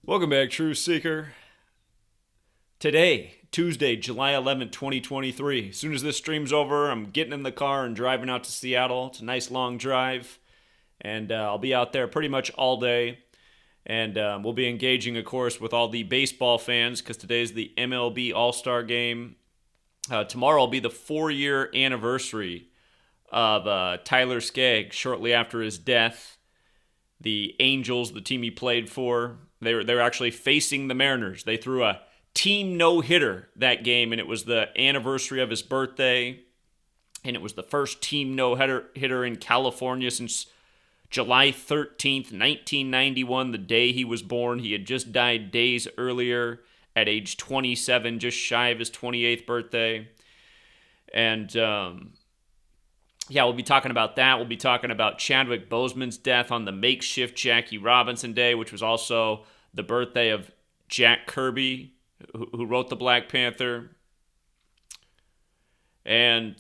Welcome back, Truth Seeker. Today, Tuesday, July 11th, 2023. As soon as this stream's over, I'm getting in the car and driving out to Seattle. It's a nice long drive, and I'll be out there pretty much all day. And we'll be engaging, of course, with all the baseball fans because today's the MLB All-Star Game. Tomorrow will be the 4-year anniversary of Tyler Skaggs shortly after his death. The Angels, the team he played for, they were actually facing the Mariners. They threw a team no-hitter that game, and it was the anniversary of his birthday, and it was the first team no-hitter in California since July 13th, 1991, the day he was born. He had just died days earlier at age 27, just shy of his 28th birthday. And we'll be talking about that. We'll be talking about Chadwick Boseman's death on the makeshift Jackie Robinson Day, which was also the birthday of Jack Kirby, who wrote the Black Panther. And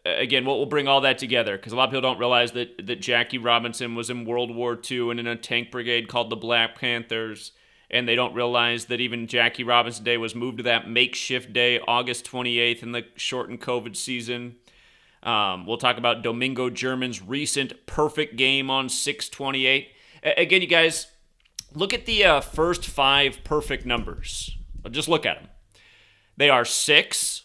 again, we'll bring all that together because a lot of people don't realize that Jackie Robinson was in World War II and in a tank brigade called the Black Panthers. And they don't realize that even Jackie Robinson Day was moved to that makeshift day, August 28th, in the shortened COVID season. We'll talk about Domingo German's recent perfect game on 6/28. Again, you guys, look at the first 5 perfect numbers. Just look at them. They are 6,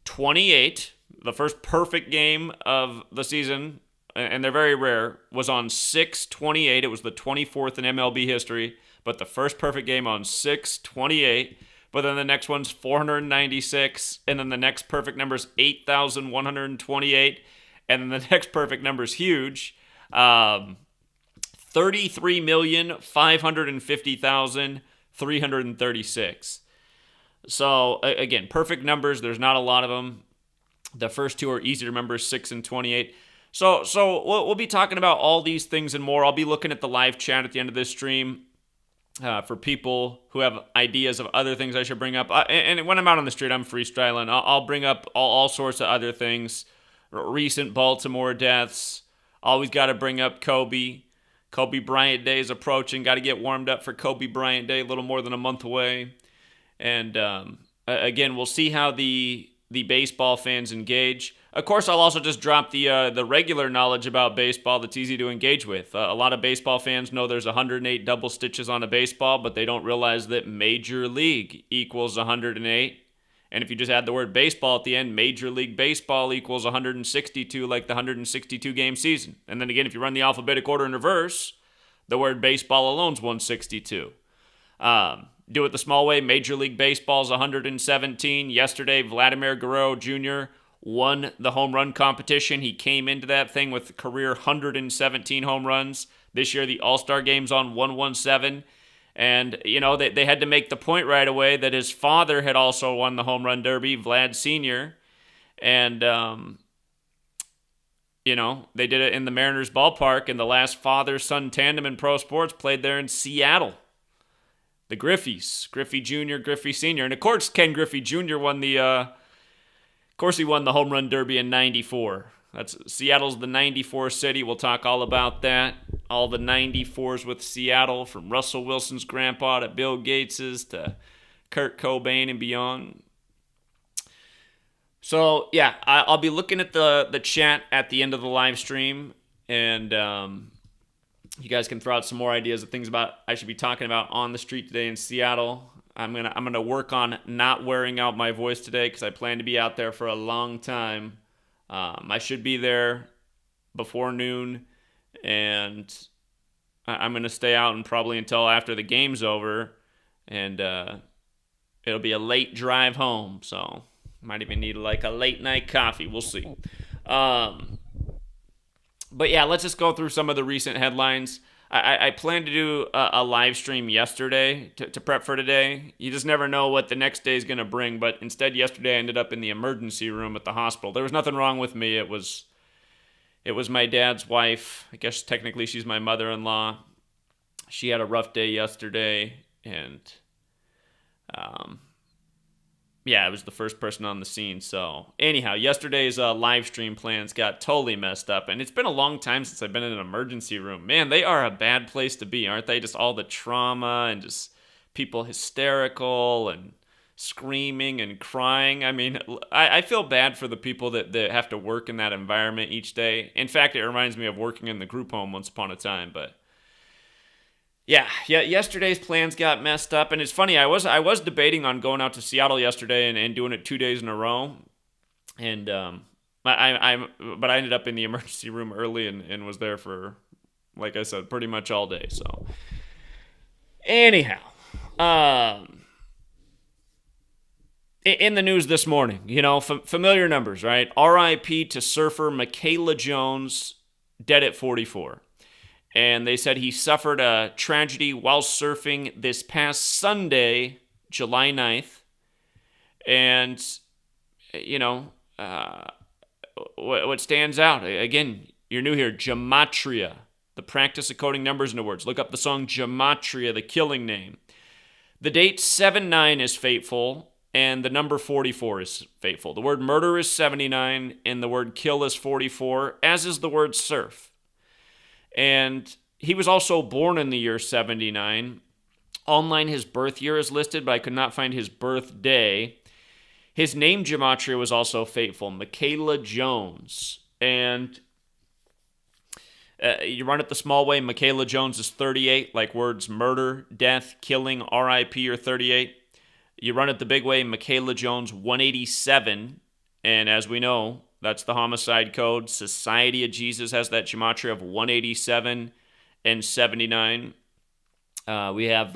28. The first perfect game of the season, and they're very rare, was on 6/28. It was the 24th in MLB history, but the first perfect game on 6/28. But then the next one's 496, and then the next perfect number is 8,128, and then the next perfect number is huge, 33,550,336. So again, perfect numbers. There's not a lot of them. The first 2 are easy to remember, 6 and 28. So we'll be talking about all these things and more. I'll be looking at the live chat at the end of this stream. For people who have ideas of other things I should bring up. And when I'm out on the street, I'm freestyling. I'll bring up all sorts of other things. Recent Baltimore deaths. Always got to bring up Kobe. Kobe Bryant Day is approaching. Got to get warmed up for Kobe Bryant Day, a little more than a month away. And again, we'll see how the baseball fans engage. Of course, I'll also just drop the regular knowledge about baseball that's easy to engage with. A lot of baseball fans know there's 108 double stitches on a baseball, but they don't realize that Major League equals 108. And if you just add the word baseball at the end, Major League Baseball equals 162, like the 162-game season. And then again, if you run the alphabetic order in reverse, the word baseball alone's 162. Do it the small way, Major League Baseball's 117. Yesterday, Vladimir Guerrero Jr. won the home run competition. He came into that thing with career 117 home runs. This year, the All-Star Game's on 117. And, they had to make the point right away that his father had also won the home run derby, Vlad Sr. And, they did it in the Mariners ballpark, and the last father-son tandem in pro sports played there in Seattle. The Griffeys, Griffey Jr., Griffey Sr. And, of course, Ken Griffey Jr. won the home run derby in 94. Seattle's the 94 city. We'll talk all about that. All the 94s with Seattle, from Russell Wilson's grandpa to Bill Gates's to Kurt Cobain and beyond. So, yeah, I'll be looking at the chat at the end of the live stream, and you guys can throw out some more ideas of things I should be talking about on the street today in Seattle. I'm gonna work on not wearing out my voice today because I plan to be out there for a long time. I should be there before noon, and I'm gonna stay out and probably until after the game's over, and it'll be a late drive home. So might even need like a late night coffee. We'll see. But yeah, let's just go through some of the recent headlines. I planned to do a live stream yesterday to prep for today. You just never know what the next day is going to bring, but instead yesterday I ended up in the emergency room at the hospital. There was nothing wrong with me. It was my dad's wife. I guess technically she's my mother-in-law. She had a rough day yesterday, and it was the first person on the scene. So anyhow, yesterday's live stream plans got totally messed up, and it's been a long time since I've been in an emergency room. Man, they are a bad place to be, aren't they? Just all the trauma and just people hysterical and screaming and crying. I mean, I feel bad for the people that have to work in that environment each day. In fact, it reminds me of working in the group home once upon a time. But yeah, yesterday's plans got messed up. And it's funny, I was debating on going out to Seattle yesterday and doing it 2 days in a row. And but I ended up in the emergency room early and was there for, like I said, pretty much all day. So anyhow, in the news this morning, familiar numbers, right? R.I.P. to surfer Michaela Jones, dead at 44. And they said he suffered a tragedy while surfing this past Sunday, July 9th. And, what stands out, again, you're new here, Gematria, the practice of coding numbers into words. Look up the song Gematria, the killing name. The date 7-9 is fateful, and the number 44 is fateful. The word murder is 79, and the word kill is 44, as is the word surf. And he was also born in the year 79. Online, his birth year is listed, but I could not find his birthday. His name, Gematria, was also fateful, Michaela Jones. And you run it the small way, Michaela Jones is 38, like words murder, death, killing, R.I.P. or 38. You run it the big way, Michaela Jones, 187. And as we know, that's the homicide code. Society of Jesus has that gematria of 187 and 79. We have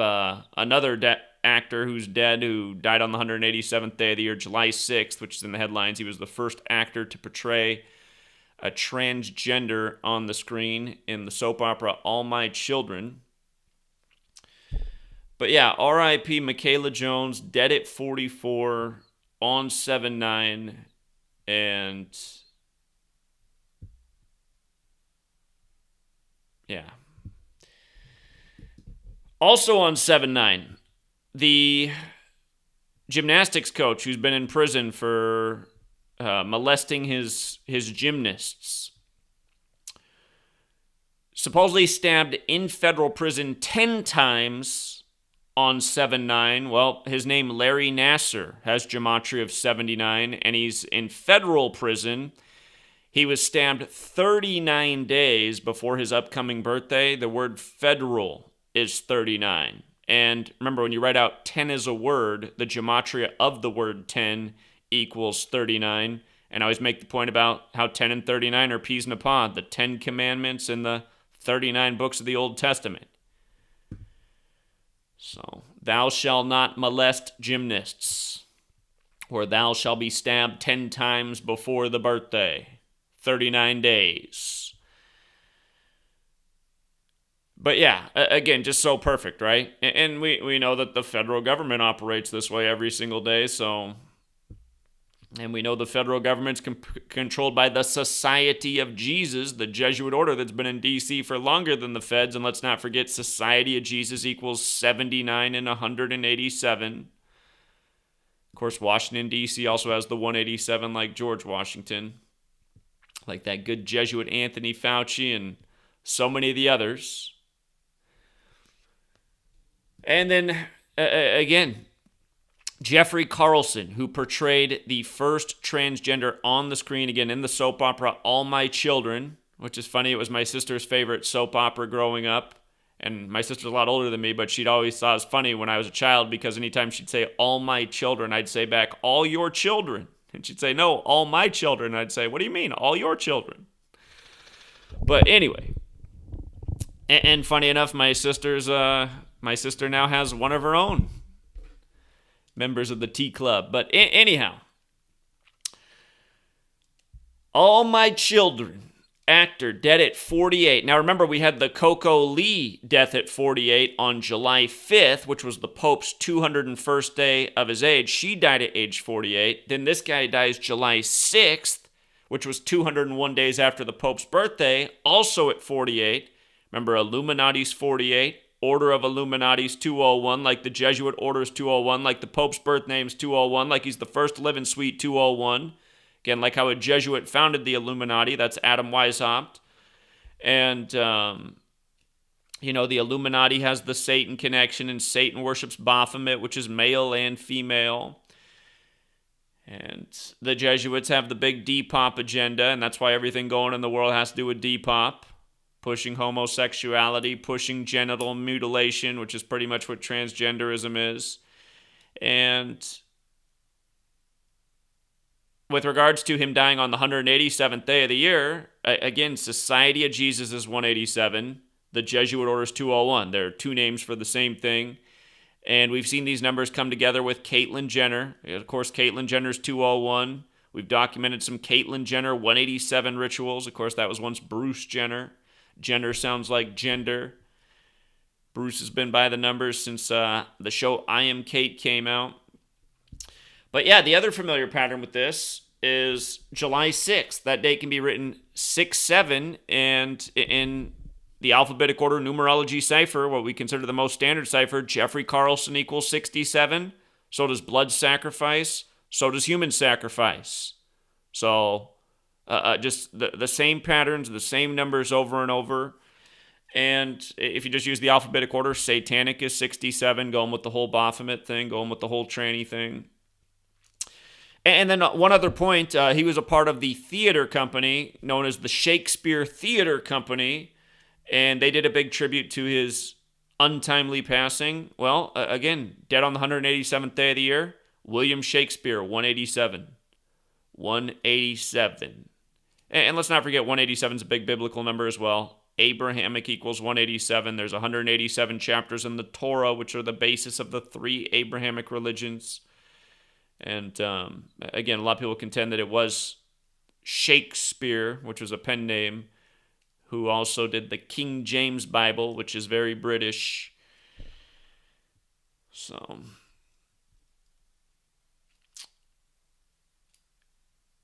another actor who's dead, who died on the 187th day of the year, July 6th, which is in the headlines. He was the first actor to portray a transgender on the screen in the soap opera All My Children. But yeah, R.I.P. Michaela Jones, dead at 44 on 7-9. And yeah. Also on 7-9, the gymnastics coach who's been in prison for molesting his gymnasts supposedly stabbed in federal prison 10 times on 7-9. Well, his name, Larry Nasser, has gematria of 79, and he's in federal prison. He was stabbed 39 days before his upcoming birthday. The word federal is 39. And remember, when you write out 10 as a word, the gematria of the word 10 equals 39. And I always make the point about how 10 and 39 are peas in a pod, the 10 commandments and the 39 books of the Old Testament. So, thou shalt not molest gymnasts, or thou shalt be stabbed 10 times before the birthday. 39 days. But yeah, again, just so perfect, right? And we know that the federal government operates this way every single day, so... And we know the federal government's controlled by the Society of Jesus, the Jesuit order that's been in D.C. for longer than the feds. And let's not forget, Society of Jesus equals 79 and 187. Of course, Washington, D.C. also has the 187 like George Washington. Like that good Jesuit Anthony Fauci and so many of the others. And then, again... Jeffrey Carlson, who portrayed the first transgender on the screen, again, in the soap opera All My Children, which is funny. It was my sister's favorite soap opera growing up. And my sister's a lot older than me, but she'd always thought it was funny when I was a child, because anytime she'd say, all my children, I'd say back, all your children. And she'd say, no, all my children. I'd say, what do you mean, all your children? But anyway. And funny enough, my sister now has one of her own members of the T Club. But anyhow, All My Children, actor, dead at 48. Now remember, we had the Coco Lee death at 48 on July 5th, which was the Pope's 201st day of his age. She died at age 48. Then this guy dies July 6th, which was 201 days after the Pope's birthday, also at 48. Remember, Illuminati's 48. Order of Illuminati's 201, like the Jesuit Order's 201, like the Pope's birth name's 201, like he's the first to live in Suite 201. Again, like how a Jesuit founded the Illuminati, that's Adam Weishaupt. And The Illuminati has the Satan connection, and Satan worships Baphomet, which is male and female. And the Jesuits have the big Depop agenda, and that's why everything going in the world has to do with Depop. Pushing homosexuality, pushing genital mutilation, which is pretty much what transgenderism is. And with regards to him dying on the 187th day of the year, again, Society of Jesus is 187. The Jesuit order is 201. They're two names for the same thing. And we've seen these numbers come together with Caitlyn Jenner. Of course, Caitlyn Jenner's 201. We've documented some Caitlyn Jenner 187 rituals. Of course, that was once Bruce Jenner. Jenner sounds like gender. Bruce has been by the numbers since the show I Am Kate came out. But yeah, the other familiar pattern with this is July 6th. That date can be written 6-7, and in the alphabetic order numerology cipher, what we consider the most standard cipher, Jeffrey Carlson equals 67. So does blood sacrifice. So does human sacrifice. So just the same patterns, the same numbers over and over. And if you just use the alphabetic order, satanic is 67, going with the whole Baphomet thing, going with the whole tranny thing. And then one other point, he was a part of the theater company known as the Shakespeare Theater Company, and they did a big tribute to his untimely passing. Well, again, dead on the 187th day of the year, William Shakespeare, 187. 187. And let's not forget 187 is a big biblical number as well. Abrahamic equals 187. There's 187 chapters in the Torah, which are the basis of the three Abrahamic religions. And again, a lot of people contend that it was Shakespeare, which was a pen name, who also did the King James Bible, which is very British. So,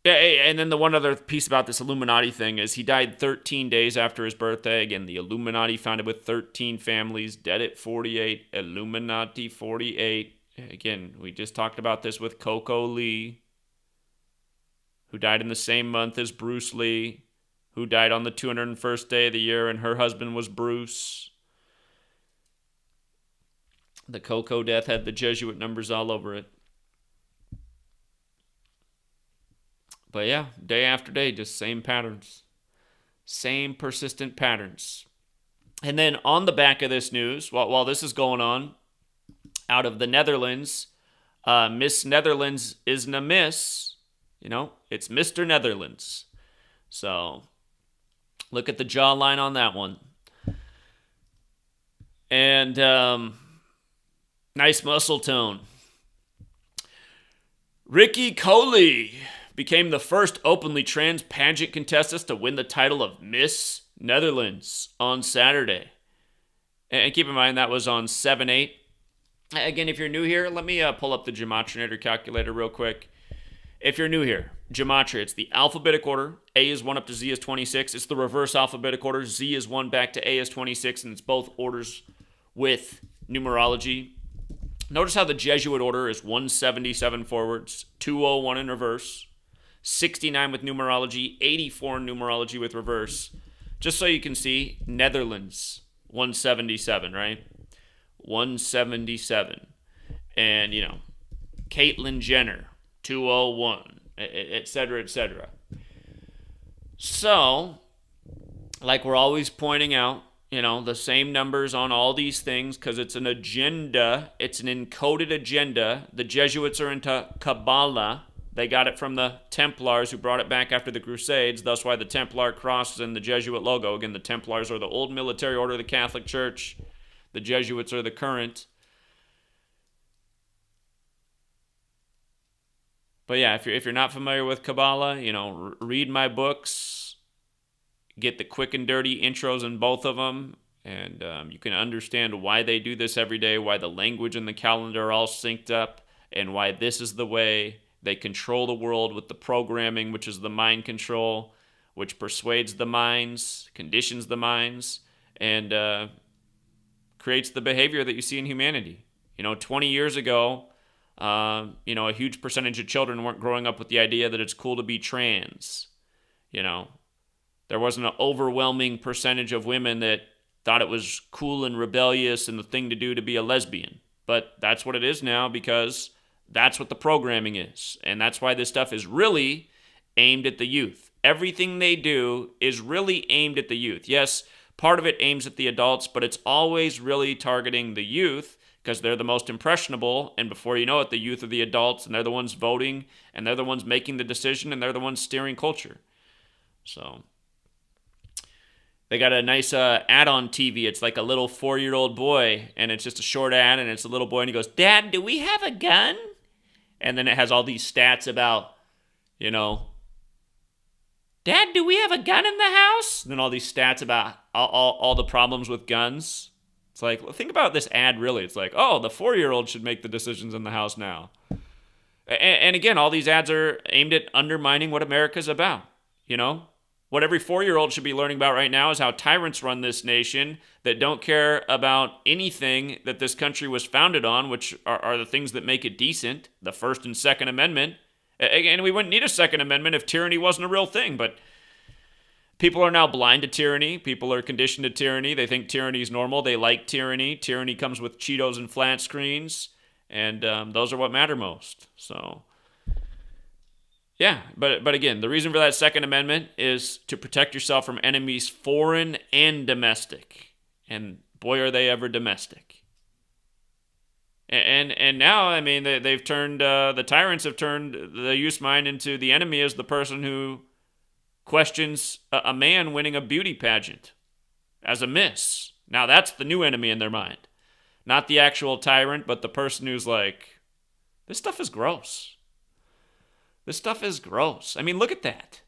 yeah, and then the one other piece about this Illuminati thing is he died 13 days after his birthday. Again, the Illuminati founded with 13 families, dead at 48, Illuminati 48. Again, we just talked about this with Coco Lee, who died in the same month as Bruce Lee, who died on the 201st day of the year, and her husband was Bruce. The Coco death had the Jesuit numbers all over it. But yeah, day after day, just same patterns. Same persistent patterns. And then on the back of this news, while this is going on, out of the Netherlands, Miss Netherlands isn't a miss. It's Mr. Netherlands. So, look at the jawline on that one. And nice muscle tone. Ricky Coley became the first openly trans pageant contestant to win the title of Miss Netherlands on Saturday. And keep in mind, that was on 7/8. Again, if you're new here, let me pull up the Gematria calculator real quick. If you're new here, Gematria, it's the alphabetic order. A is 1 up to Z is 26. It's the reverse alphabetic order. Z is 1 back to A is 26, and it's both orders with numerology. Notice how the Jesuit order is 177 forwards, 201 in reverse, 69 with numerology, 84 in numerology with reverse. Just so you can see, Netherlands, 177, right? 177. And, Caitlyn Jenner, 201, etc., etc. So, like we're always pointing out, the same numbers on all these things because it's an agenda. It's an encoded agenda. The Jesuits are into Kabbalah. They got it from the Templars who brought it back after the Crusades. That's why the Templar cross is in the Jesuit logo. Again, the Templars are the old military order of the Catholic Church. The Jesuits are the current. But yeah, if you're not familiar with Kabbalah, read my books. Get the quick and dirty intros in both of them. And you can understand why they do this every day, why the language and the calendar are all synced up, and why this is the way they control the world with the programming, which is the mind control, which persuades the minds, conditions the minds, and creates the behavior that you see in humanity. 20 years ago, a huge percentage of children weren't growing up with the idea that it's cool to be trans. There wasn't an overwhelming percentage of women that thought it was cool and rebellious and the thing to do to be a lesbian. But that's what it is now because that's what the programming is. And that's why this stuff is really aimed at the youth. Everything they do is really aimed at the youth. Yes, part of it aims at the adults, but it's always really targeting the youth because they're the most impressionable, and before you know it, the youth are the adults, and they're the ones voting, and they're the ones making the decision, and they're the ones steering culture. So they got a nice ad on TV. It's like a little 4-year-old boy, and it's just a short ad, and it's a little boy, and he goes, "Dad, do we have a gun?" And then it has all these stats about, "Dad, do we have a gun in the house?" And then all these stats about all the problems with guns. It's like, well, think about this ad really. It's like, oh, the 4-year-old should make the decisions in the house now. And again, all these ads are aimed at undermining what America's about. What every 4-year-old should be learning about right now is how tyrants run this nation that don't care about anything that this country was founded on, which are the things that make it decent, the First and Second Amendment. And we wouldn't need a Second Amendment if tyranny wasn't a real thing, but people are now blind to tyranny. People are conditioned to tyranny. They think tyranny is normal. They like tyranny. Tyranny comes with Cheetos and flat screens, and those are what matter most. So, yeah, but again, the reason for that Second Amendment is to protect yourself from enemies foreign and domestic. And boy, are they ever domestic. And now, I mean, they've turned, the tyrants have turned the youth's mind into the enemy as the person who questions a man winning a beauty pageant as a miss. Now that's the new enemy in their mind. Not the actual tyrant, but the person who's like, this stuff is gross. This stuff is gross. I mean, look at that.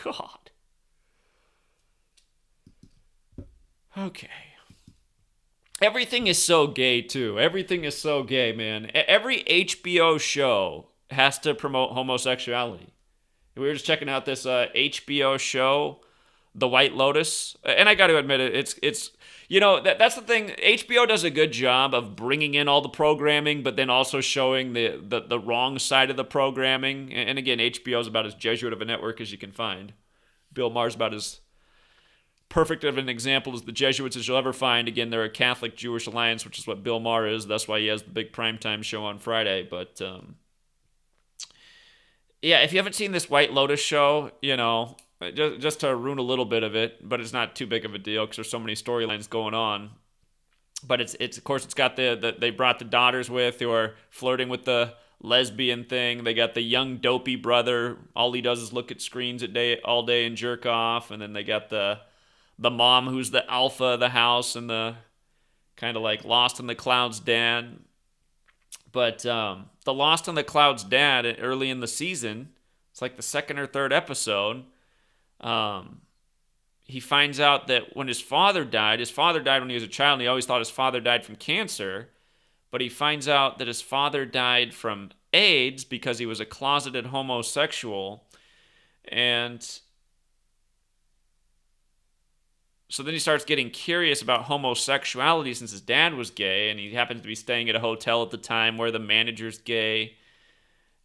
God. Okay. Everything is so gay, too. Everything is so gay, man. Every HBO show has to promote homosexuality. We were just checking out this HBO show, The White Lotus, and I got to admit it, it's that's the thing. HBO does a good job of bringing in all the programming, but then also showing the wrong side of the programming. And again, HBO is about as Jesuit of a network as you can find. Bill Maher's about as perfect of an example as the Jesuits as you'll ever find. Again, they're a Catholic-Jewish alliance, which is what Bill Maher is. That's why he has the big primetime show on Friday, but yeah, if you haven't seen this White Lotus show, just to ruin a little bit of it, but it's not too big of a deal because there's so many storylines going on. But it's of course it's got they brought the daughters with who are flirting with the lesbian thing. They got the young dopey brother. All he does is look at screens all day and jerk off. And then they got the mom who's the alpha of the house and the kind of like Lost in the Clouds dad. But the Lost in the Clouds dad, early in the season, it's like the second or third episode, he finds out that when his father died when he was a child, and he always thought his father died from cancer, but he finds out that his father died from AIDS because he was a closeted homosexual, and so then he starts getting curious about homosexuality since his dad was gay, and he happens to be staying at a hotel at the time where the manager's gay.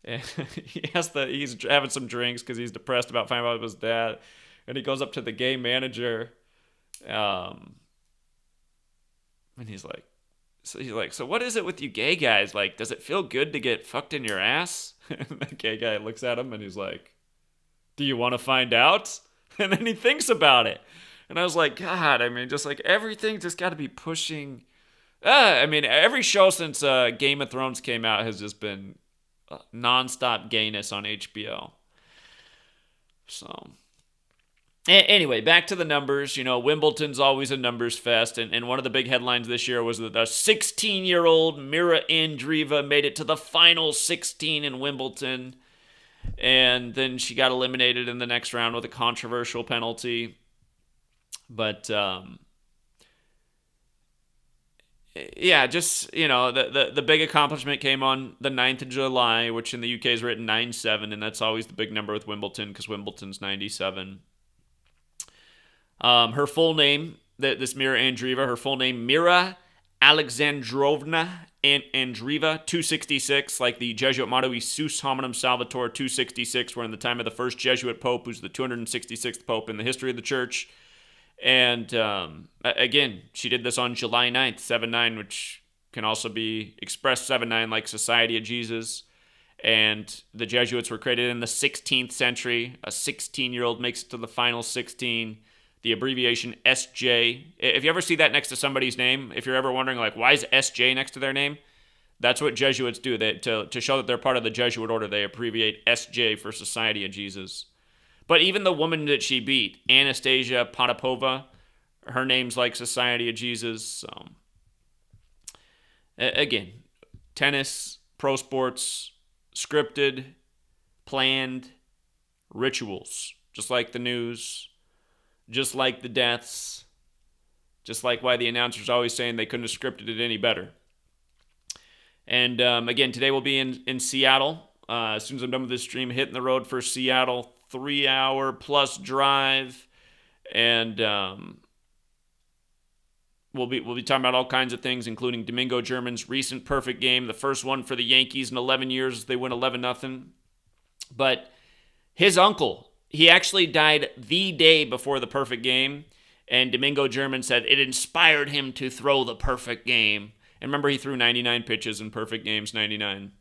And he's having some drinks because he's depressed about finding out about his dad. And he goes up to the gay manager, and he's like, so what is it with you gay guys? Like, does it feel good to get fucked in your ass? And the gay guy looks at him and he's like, do you want to find out? And then he thinks about it. And I was like, God, I mean, just like everything just got to be pushing. I mean, every show since Game of Thrones came out has just been nonstop gayness on HBO. So, anyway, back to the numbers. Wimbledon's always a numbers fest. And one of the big headlines this year was that the 16-year-old Mira Andreeva made it to the final 16 in Wimbledon. And then she got eliminated in the next round with a controversial penalty. But, yeah, just, the big accomplishment came on the 9th of July, which in the UK is written 9-7, and that's always the big number with Wimbledon because Wimbledon's 97. Her full name, this Mira Andreeva, her full name, Mira Alexandrovna Andreeva, 266, like the Jesuit motto, Sus Hominum Salvator, 266, where in the time of the first Jesuit Pope, who's the 266th Pope in the history of the Church, And again, she did this on July 9th, 7-9, which can also be expressed 7-9 like Society of Jesus. And the Jesuits were created in the 16th century. A 16-year-old makes it to the final 16. The abbreviation SJ. If you ever see that next to somebody's name, if you're ever wondering, like, why is SJ next to their name? That's what Jesuits do. To show that they're part of the Jesuit order, they abbreviate SJ for Society of Jesus. But even the woman that she beat, Anastasia Potapova, her name's like Society of Jesus. So, again, tennis, pro sports, scripted, planned, rituals. Just like the news, just like the deaths, just like why the announcer's always saying they couldn't have scripted it any better. And again, today we'll be in Seattle. As soon as I'm done with this stream, hitting the road for Seattle, 3-hour plus drive, and we'll be talking about all kinds of things, including Domingo German's recent perfect game, the first one for the Yankees in 11 years. They win 11-0. But his uncle, he actually died the day before the perfect game, and Domingo German said it inspired him to throw the perfect game. And remember, he threw 99 pitches in perfect games, 99.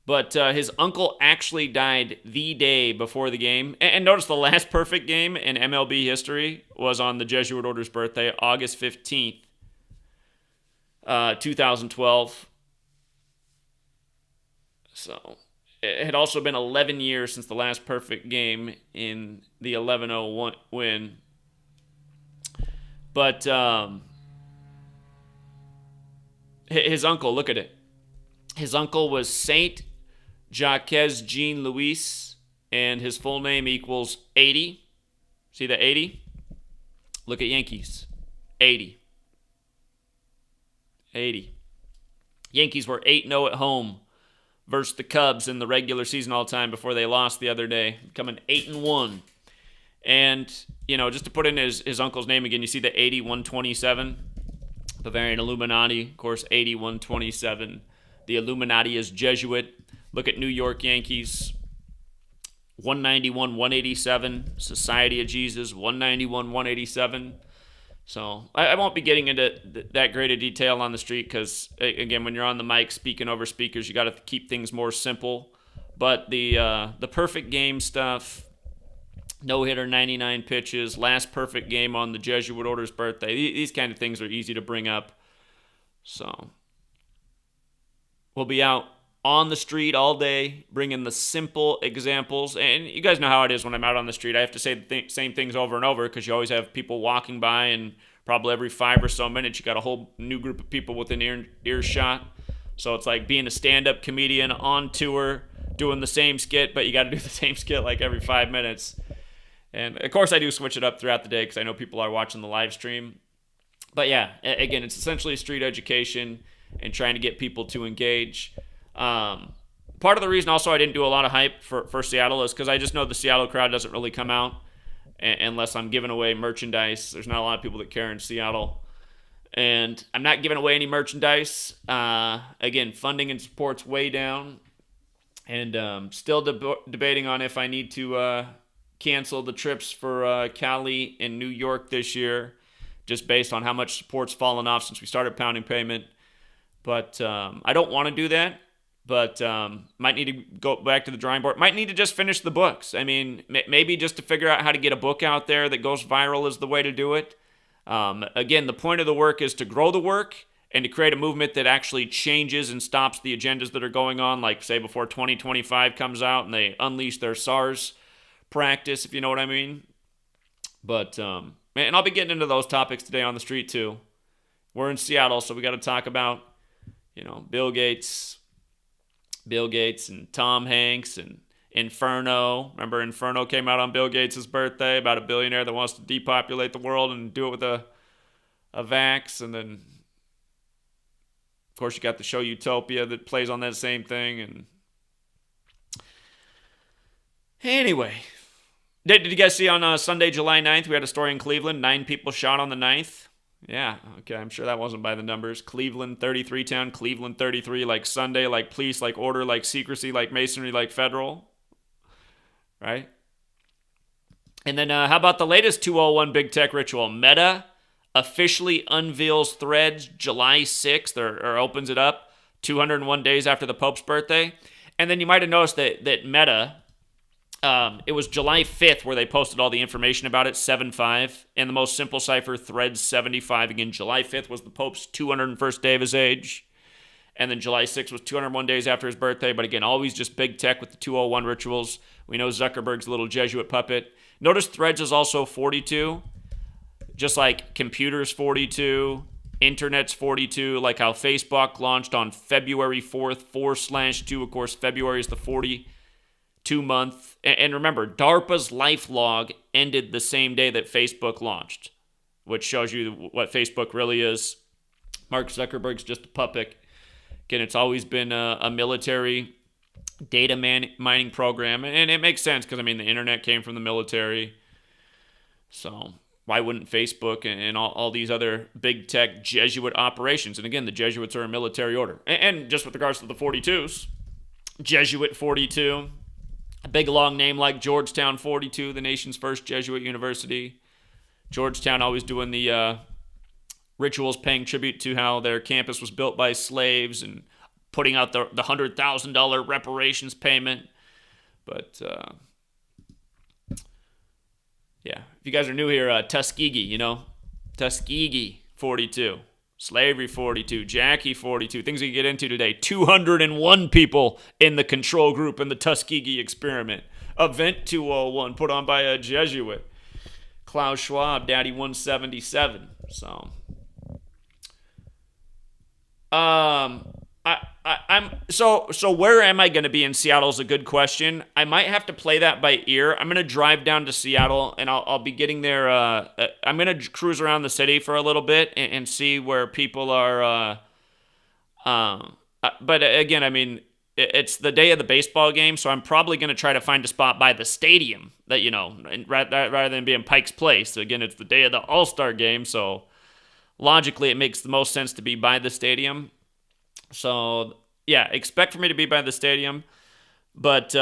But his uncle actually died the day before the game. And notice the last perfect game in MLB history was on the Jesuit Order's birthday, August 15th, 2012. So it had also been 11 years since the last perfect game in the 11-0 win. But his uncle, look at it. His uncle was Saint Jacques Jean Louis, and his full name equals 80. See the 80? Look at Yankees. 80. 80. Yankees were 8-0 at home versus the Cubs in the regular season all time before they lost the other day, becoming 8-1. And, you know, just to put in his uncle's name again, you see the 8127, Bavarian Illuminati, of course, 8127. The Illuminati is Jesuit. Look at New York Yankees, 191, 187. Society of Jesus, 191, 187. So I won't be getting into that great a detail on the street because, again, when you're on the mic speaking over speakers, you got to keep things more simple. But the perfect game stuff, no-hitter, 99 pitches, last perfect game on the Jesuit Order's birthday, these kind of things are easy to bring up. So we'll be out on the street all day, bringing the simple examples. And you guys know how it is when I'm out on the street. I have to say the same things over and over because you always have people walking by, and probably every 5 or so minutes you got a whole new group of people within earshot. So it's like being a stand-up comedian on tour, doing the same skit, but you got to do the same skit like every 5 minutes. And, of course, I do switch it up throughout the day because I know people are watching the live stream. But, yeah, again, it's essentially street education and trying to get people to engage. Part of the reason also I didn't do a lot of hype for Seattle is because I just know the Seattle crowd doesn't really come out unless I'm giving away merchandise. There's not a lot of people that care in Seattle. And I'm not giving away any merchandise. Again, funding and support's way down. And still debating on if I need to cancel the trips for Cali and New York this year, just based on how much support's fallen off since we started pounding payment. But I don't want to do that. But might need to go back to the drawing board. Might need to just finish the books. I mean, maybe just to figure out how to get a book out there that goes viral is the way to do it. Again, the point of the work is to grow the work and to create a movement that actually changes and stops the agendas that are going on, like, say, before 2025 comes out and they unleash their SARS practice, if you know what I mean. But, and I'll be getting into those topics today on the street, too. We're in Seattle, so we got to talk about, Bill Gates and Tom Hanks and Inferno. Remember Inferno came out on Bill Gates' birthday about a billionaire that wants to depopulate the world and do it with a vax. And then, of course, you got the show Utopia that plays on that same thing. And anyway, did you guys see on Sunday, July 9th, we had a story in Cleveland, 9 people shot on the 9th? Yeah, okay, I'm sure that wasn't by the numbers. Cleveland, 33 town. Cleveland, 33, like Sunday, like police, like order, like secrecy, like masonry, like federal. Right? And then how about the latest 201 big tech ritual? Meta officially unveils Threads July 6th or opens it up 201 days after the Pope's birthday. And then you might have noticed that Meta, it was July 5th where they posted all the information about it, 7-5. And the most simple cipher, Threads 75. Again, July 5th was the Pope's 201st day of his age. And then July 6th was 201 days after his birthday. But again, always just big tech with the 201 rituals. We know Zuckerberg's a little Jesuit puppet. Notice Threads is also 42. Just like computers 42, internet's 42, like how Facebook launched on February 4th, 4/2. Of course, February is the 42 month. And remember, DARPA's LifeLog ended the same day that Facebook launched, which shows you what Facebook really is. Mark Zuckerberg's just a puppet. Again, it's always been a military data mining program. And it makes sense because, I mean, the internet came from the military. So why wouldn't Facebook and all these other big tech Jesuit operations? And again, the Jesuits are a military order. And just with regards to the 42s, Jesuit 42, a big long name like Georgetown 42, the nation's first Jesuit university. Georgetown always doing the rituals paying tribute to how their campus was built by slaves and putting out the $100,000 reparations payment. But yeah, if you guys are new here, Tuskegee, Tuskegee 42, Slavery 42, Jackie 42, things we can get into today. 201 people in the control group in the Tuskegee experiment. Event 201 put on by a Jesuit. Klaus Schwab, Daddy 177. So, So where am I going to be in Seattle is a good question. I might have to play that by ear. I'm going to drive down to Seattle, and I'll be getting there. I'm going to cruise around the city for a little bit and see where people are. But again, I mean, it's the day of the baseball game, so I'm probably going to try to find a spot by the stadium that, rather than being Pike's Place. So again, it's the day of the All-Star game, so logically it makes the most sense to be by the stadium. So, yeah, expect for me to be by the stadium, but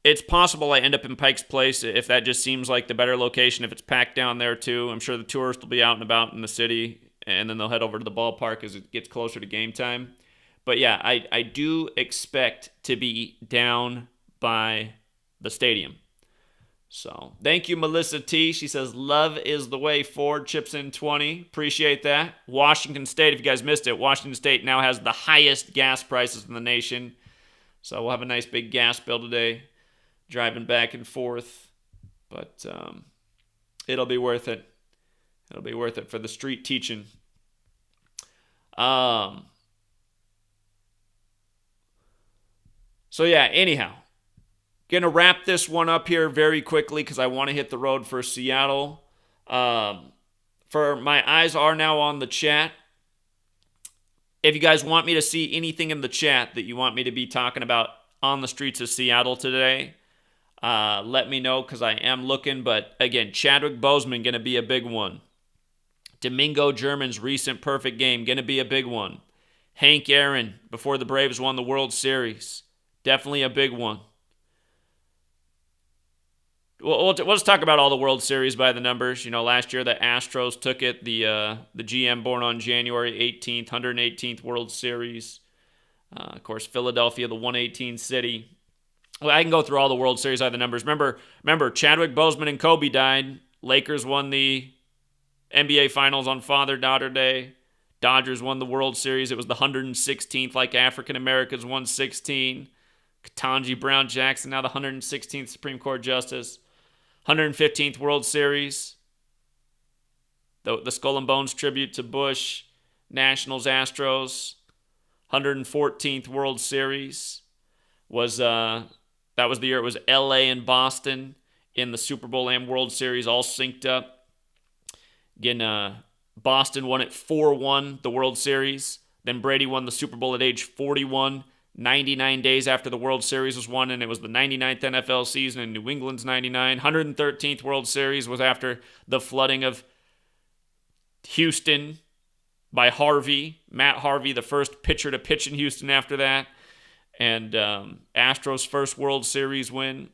it's possible I end up in Pike's Place if that just seems like the better location, if it's packed down there too. I'm sure the tourists will be out and about in the city, and then they'll head over to the ballpark as it gets closer to game time. But yeah, I do expect to be down by the stadium. So, thank you, Melissa T. She says, love is the way forward, chips in 20. Appreciate that. Washington State, if you guys missed it, Washington State now has the highest gas prices in the nation. So, we'll have a nice big gas bill today, driving back and forth. But it'll be worth it. It'll be worth it for the street teaching. So, yeah, anyhow. Going to wrap this one up here very quickly because I want to hit the road for Seattle. For my eyes are now on the chat. If you guys want me to see anything in the chat that you want me to be talking about on the streets of Seattle today, let me know because I am looking. But again, Chadwick Boseman going to be a big one. Domingo German's recent perfect game going to be a big one. Hank Aaron before the Braves won the World Series. Definitely a big one. We'll just talk about all the World Series by the numbers. Last year the Astros took it. The GM born on January 18th, 118th World Series. Of course, Philadelphia, the 118 city. Well, I can go through all the World Series by the numbers. Remember, Chadwick Boseman and Kobe died. Lakers won the NBA Finals on Father-Daughter Day. Dodgers won the World Series. It was the 116th, like African Americans won 16. Ketanji Brown Jackson, now the 116th Supreme Court Justice. 115th World Series. The Skull and Bones tribute to Bush. Nationals, Astros. 114th World Series was that was the year it was LA and Boston in the Super Bowl and World Series all synced up. Again, Boston won it 4-1 the World Series. Then Brady won the Super Bowl at age 41. 99 days after the World Series was won, and it was the 99th NFL season in New England's 99. 113th World Series was after the flooding of Houston by Harvey. Matt Harvey, the first pitcher to pitch in Houston after that. And Astros' first World Series win.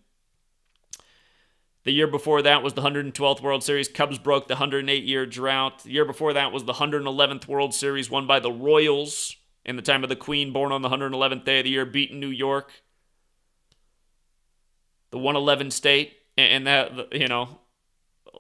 The year before that was the 112th World Series. Cubs broke the 108-year drought. The year before that was the 111th World Series, won by the Royals in the time of the Queen, born on the 111th day of the year, beating New York, the 111 state. And that,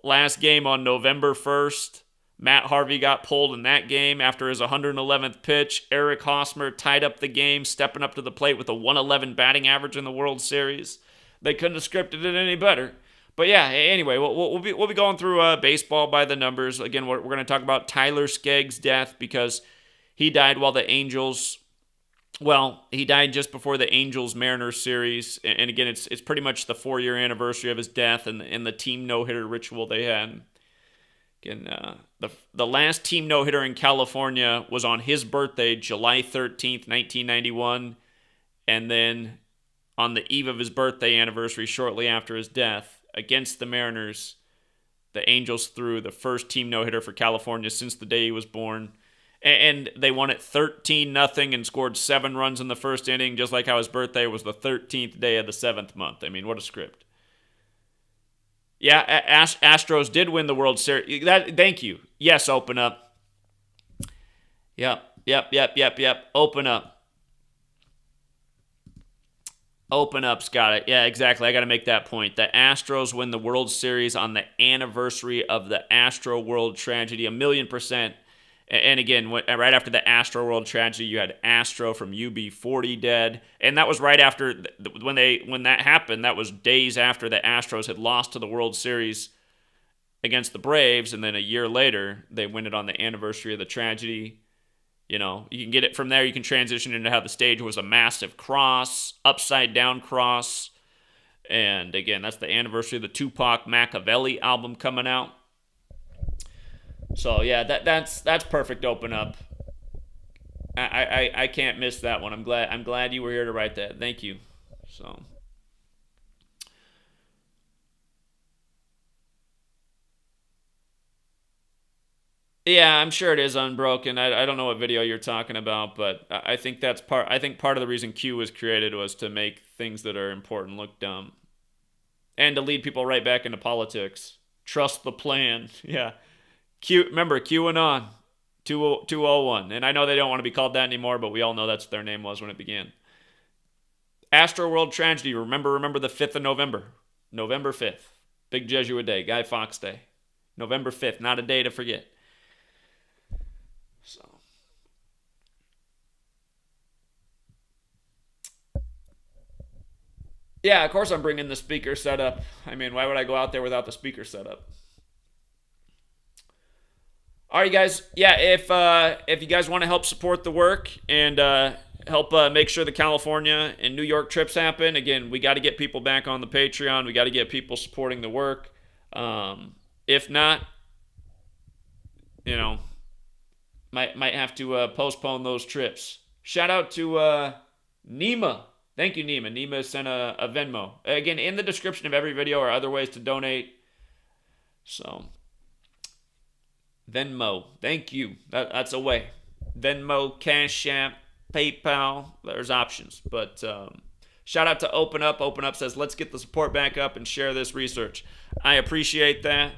last game on November 1st, Matt Harvey got pulled in that game after his 111th pitch. Eric Hosmer tied up the game, stepping up to the plate with a 111 batting average in the World Series. They couldn't have scripted it any better. But yeah, anyway, we'll be going through baseball by the numbers. Again, we're going to talk about Tyler Skaggs' death because he died while the Angels... Well, he died just before the Angels-Mariners series. And again, it's pretty much the 4-year anniversary of his death and the team no-hitter ritual they had. Again, the last team no-hitter in California was on his birthday, July 13th, 1991. And then on the eve of his birthday anniversary, shortly after his death, against the Mariners, the Angels threw the first team no-hitter for California since the day he was born. And they won it 13-0 and scored 7 runs in the first inning, just like how his birthday was the 13th day of the 7th month. I mean, what a script. Yeah, Astros did win the World Series. Thank you. Yes, open up. Yep. Open up. Open up's got it. Yeah, exactly. I got to make that point. The Astros win the World Series on the anniversary of the Astro World tragedy, 1,000,000%. And again, right after the Astro World tragedy, you had Astro from UB40 dead, and that was right after when that happened. That was days after the Astros had lost to the World Series against the Braves, and then a year later they win it on the anniversary of the tragedy. You can get it from there. You can transition into how the stage was a massive cross, upside down cross, and again, that's the anniversary of the Tupac Machiavelli album coming out. So yeah, that's perfect. Open up. I can't miss that one. I'm glad you were here to write that. Thank you. So yeah, I'm sure it is unbroken. I don't know what video you're talking about, but I think that's part. I think part of the reason Q was created was to make things that are important look dumb, and to lead people right back into politics. Trust the plan. Yeah. Remember, QAnon, 201. And I know they don't want to be called that anymore, but we all know that's what their name was when it began. Astro World Tragedy, remember the 5th of November. November 5th. Big Jesuit Day, Guy Fawkes Day. November 5th, not a day to forget. So. Yeah, of course I'm bringing the speaker setup. I mean, why would I go out there without the speaker setup? All right, guys. Yeah, if you guys want to help support the work and help make sure the California and New York trips happen, again, we got to get people back on the Patreon. We got to get people supporting the work. If not, might have to postpone those trips. Shout out to Nima. Thank you, Nima. Nima sent a Venmo. Again, in the description of every video are other ways to donate. So. Venmo. Thank you. That's a way. Venmo, CashApp, PayPal. There's options. But shout out to Open Up. Open Up says, let's get the support back up and share this research. I appreciate that.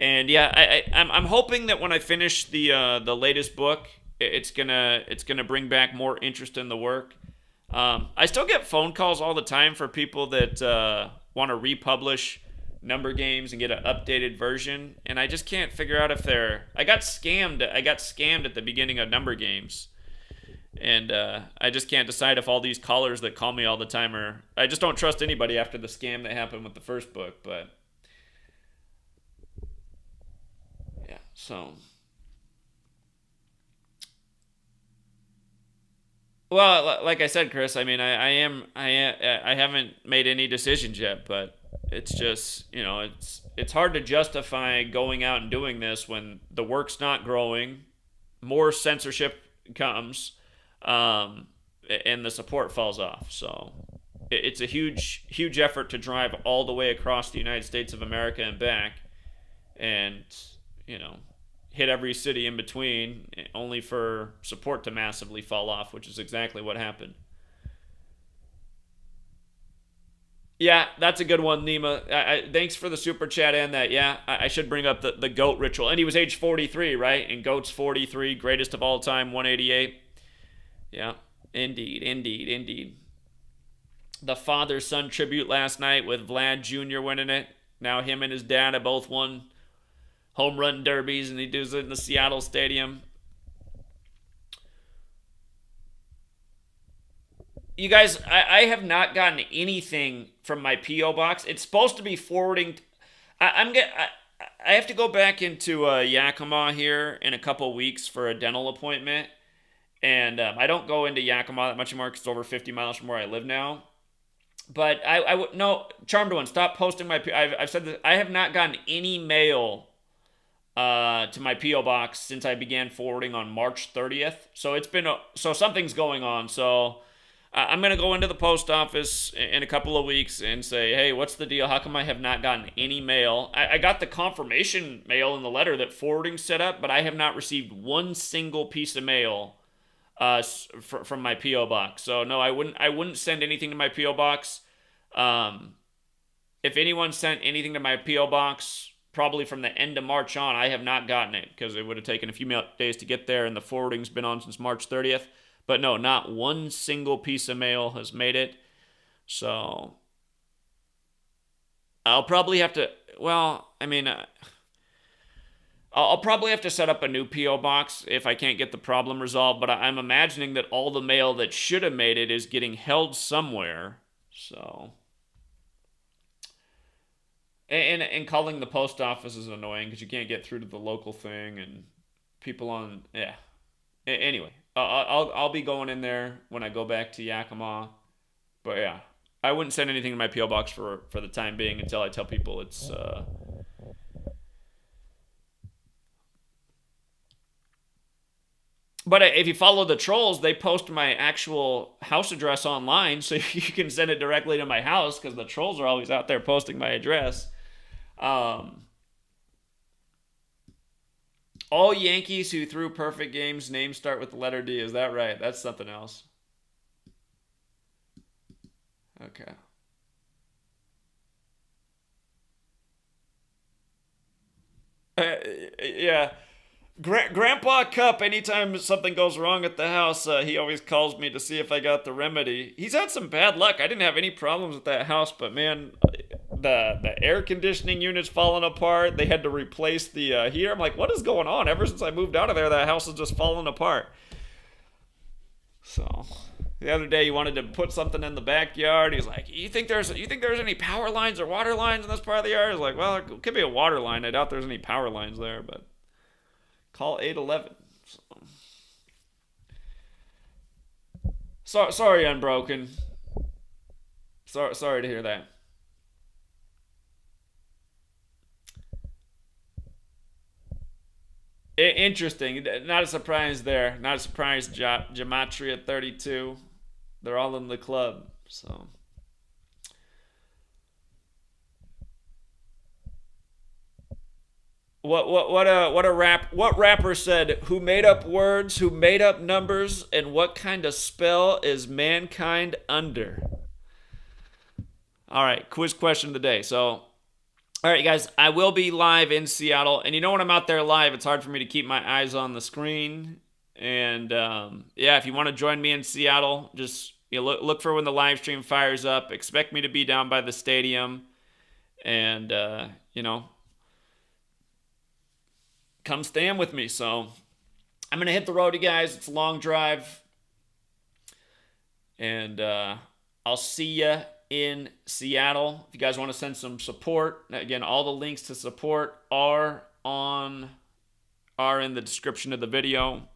And yeah, I'm hoping that when I finish the latest book, it's gonna bring back more interest in the work. I still get phone calls all the time for people that want to republish number games and get an updated version, and I just can't figure out if I got scammed at the beginning of number games, and I just can't decide if all these callers that call me all the time I just don't trust anybody after the scam that happened with the first book. But yeah, so well, like I said, Chris, I mean, I haven't made any decisions yet, but it's just, it's hard to justify going out and doing this when the work's not growing, more censorship comes, and the support falls off. So it's a huge effort to drive all the way across the United States of America and back, and hit every city in between, only for support to massively fall off, which is exactly what happened. Yeah, that's a good one, Nima. Thanks for the super chat and that. Yeah, I should bring up the goat ritual. And he was age 43, right? And goat's 43, greatest of all time, 188. Yeah, indeed, indeed, indeed. The father son tribute last night with Vlad Jr. winning it. Now him and his dad have both won home run derbies, and he does it in the Seattle Stadium. You guys, I have not gotten anything from my PO box. It's supposed to be forwarding. I'm get. I have to go back into Yakima here in a couple weeks for a dental appointment, and I don't go into Yakima that much anymore because it's over 50 miles from where I live now. But I would no, Charmed One, stop posting my. I've said that I have not gotten any mail to my PO box since I began forwarding on March 30th. So it's been so something's going on. So I'm gonna go into the post office in a couple of weeks and say, hey, what's the deal? How come I have not gotten any mail? I got the confirmation mail in the letter that forwarding set up, but I have not received one single piece of mail from my PO box. So no, I wouldn't send anything to my PO box. If anyone sent anything to my PO box, probably from the end of March on, I have not gotten it because it would have taken a few days to get there, and the forwarding's been on since March 30th. But no, not one single piece of mail has made it. So I'll probably have to. Well, I mean, I'll probably have to set up a new PO box if I can't get the problem resolved. But I'm imagining that all the mail that should have made it is getting held somewhere. So. And calling the post office is annoying because you can't get through to the local thing and people on. Yeah. Anyway, I'll be going in there when I go back to Yakima. But yeah, I wouldn't send anything to my PO box for the time being until I tell people it's. But if you follow the trolls, they post my actual house address online, so you can send it directly to my house because the trolls are always out there posting my address. All Yankees who threw perfect games names start with the letter D. Is that right? That's something else. Okay. Yeah. Grandpa Cup, anytime something goes wrong at the house, he always calls me to see if I got the remedy. He's had some bad luck. I didn't have any problems with that house, but man, the air conditioning unit's falling apart. They had to replace the heater. I'm like, what is going on? Ever since I moved out of there, that house is just falling apart. So the other day he wanted to put something in the backyard. He's like, you think there's any power lines or water lines in this part of the yard? I was like, well, it could be a water line. I doubt there's any power lines there, but call 811. So, sorry, Unbroken. Sorry to hear that. Interesting. Not a surprise there. Not a surprise, Gematria 32. They're all in the club. So. What rapper said, who made up words, who made up numbers, and what kind of spell is mankind under? All right, quiz question of the day. So, all right, guys, I will be live in Seattle, and you know when I'm out there live, it's hard for me to keep my eyes on the screen. And yeah, if you want to join me in Seattle, just look for when the live stream fires up. Expect me to be down by the stadium, and come stand with me. So I'm gonna hit the road, you guys. It's a long drive, and I'll see you in Seattle. If you guys want to send some support, again, all the links to support are in the description of the video.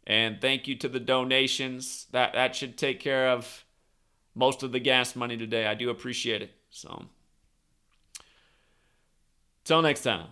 And thank you to the donations. That should take care of most of the gas money today. I do appreciate it. So till next time.